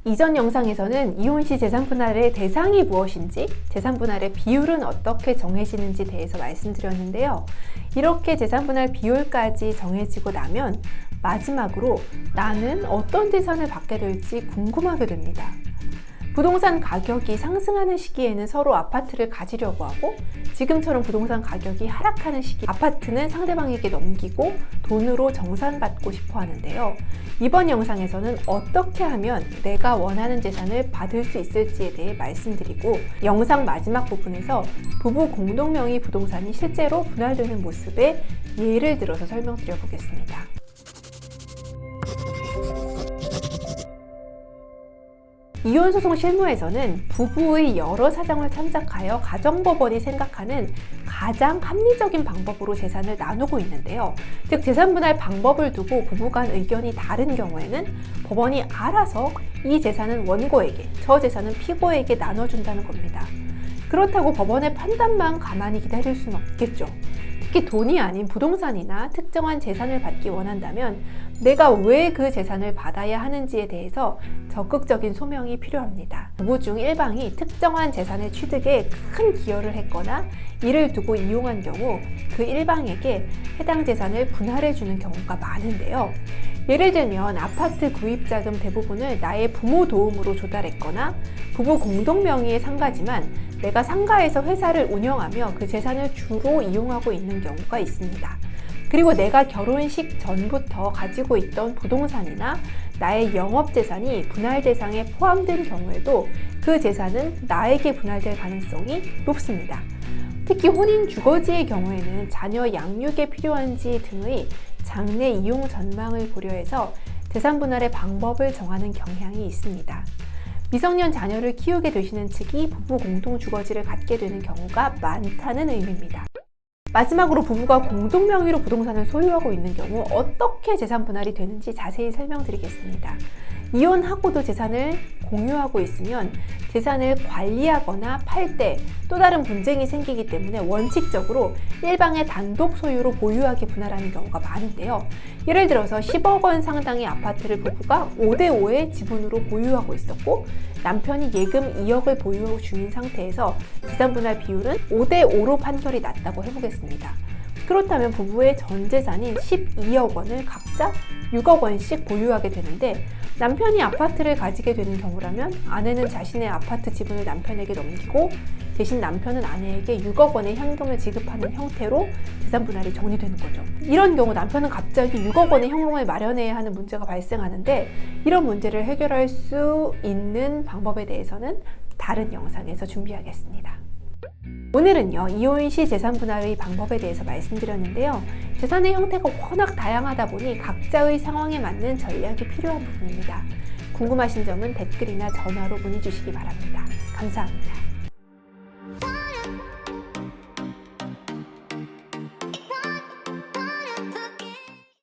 이전 영상에서는 이혼 시 재산분할의 대상이 무엇인지, 재산분할의 비율은 어떻게 정해지는지 대해서 말씀드렸는데요. 이렇게 재산분할 비율까지 정해지고 나면 마지막으로 나는 어떤 재산을 받게 될지 궁금하게 됩니다. 부동산 가격이 상승하는 시기에는 서로 아파트를 가지려고 하고, 지금처럼 부동산 가격이 하락하는 시기 아파트는 상대방에게 넘기고 돈으로 정산받고 싶어 하는데요. 이번 영상에서는 어떻게 하면 내가 원하는 재산을 받을 수 있을지에 대해 말씀드리고, 영상 마지막 부분에서 부부 공동명의 부동산이 실제로 분할되는 모습의 예를 들어서 설명드려 보겠습니다. 이혼소송 실무에서는 부부의 여러 사정을 참작하여 가정법원이 생각하는 가장 합리적인 방법으로 재산을 나누고 있는데요. 즉, 재산분할 방법을 두고 부부 간 의견이 다른 경우에는 법원이 알아서 이 재산은 원고에게, 저 재산은 피고에게 나눠준다는 겁니다. 그렇다고 법원의 판단만 가만히 기다릴 수는 없겠죠. 특히 돈이 아닌 부동산이나 특정한 재산을 받기 원한다면 내가 왜 그 재산을 받아야 하는지에 대해서 적극적인 소명이 필요합니다. 부부 중 일방이 특정한 재산의 취득에 큰 기여를 했거나 이를 두고 이용한 경우 그 일방에게 해당 재산을 분할해 주는 경우가 많은데요. 예를 들면 아파트 구입자금 대부분을 나의 부모 도움으로 조달했거나 부부 공동명의의 상가지만 내가 상가에서 회사를 운영하며 그 재산을 주로 이용하고 있는 경우가 있습니다. 그리고 내가 결혼식 전부터 가지고 있던 부동산이나 나의 영업재산이 분할 대상에 포함된 경우에도 그 재산은 나에게 분할될 가능성이 높습니다. 특히 혼인 주거지의 경우에는 자녀 양육에 필요한지 등의 장래 이용 전망을 고려해서 재산 분할의 방법을 정하는 경향이 있습니다. 미성년 자녀를 키우게 되시는 측이 부부 공동 주거지를 갖게 되는 경우가 많다는 의미입니다. 마지막으로 부부가 공동명의로 부동산을 소유하고 있는 경우 어떻게 재산 분할이 되는지 자세히 설명드리겠습니다. 이혼하고도 재산을 공유하고 있으면 재산을 관리하거나 팔 때 또 다른 분쟁이 생기기 때문에 원칙적으로 일방의 단독 소유로 보유하게 분할하는 경우가 많은데요. 예를 들어서 10억 원 상당의 아파트를 부부가 5대5의 지분으로 보유하고 있었고 남편이 예금 2억을 보유 중인 상태에서 재산 분할 비율은 5대5로 판결이 났다고 해보겠습니다. 그렇다면 부부의 전 재산인 12억 원을 각자 6억 원씩 보유하게 되는데 남편이 아파트를 가지게 되는 경우라면 아내는 자신의 아파트 지분을 남편에게 넘기고 대신 남편은 아내에게 6억 원의 현금을 지급하는 형태로 재산 분할이 정리되는 거죠. 이런 경우 남편은 갑자기 6억 원의 현금을 마련해야 하는 문제가 발생하는데 이런 문제를 해결할 수 있는 방법에 대해서는 다른 영상에서 준비하겠습니다. 오늘은요, 이혼 시 재산 분할의 방법에 대해서 말씀드렸는데요. 재산의 형태가 워낙 다양하다 보니 각자의 상황에 맞는 전략이 필요한 부분입니다. 궁금하신 점은 댓글이나 전화로 문의 주시기 바랍니다. 감사합니다.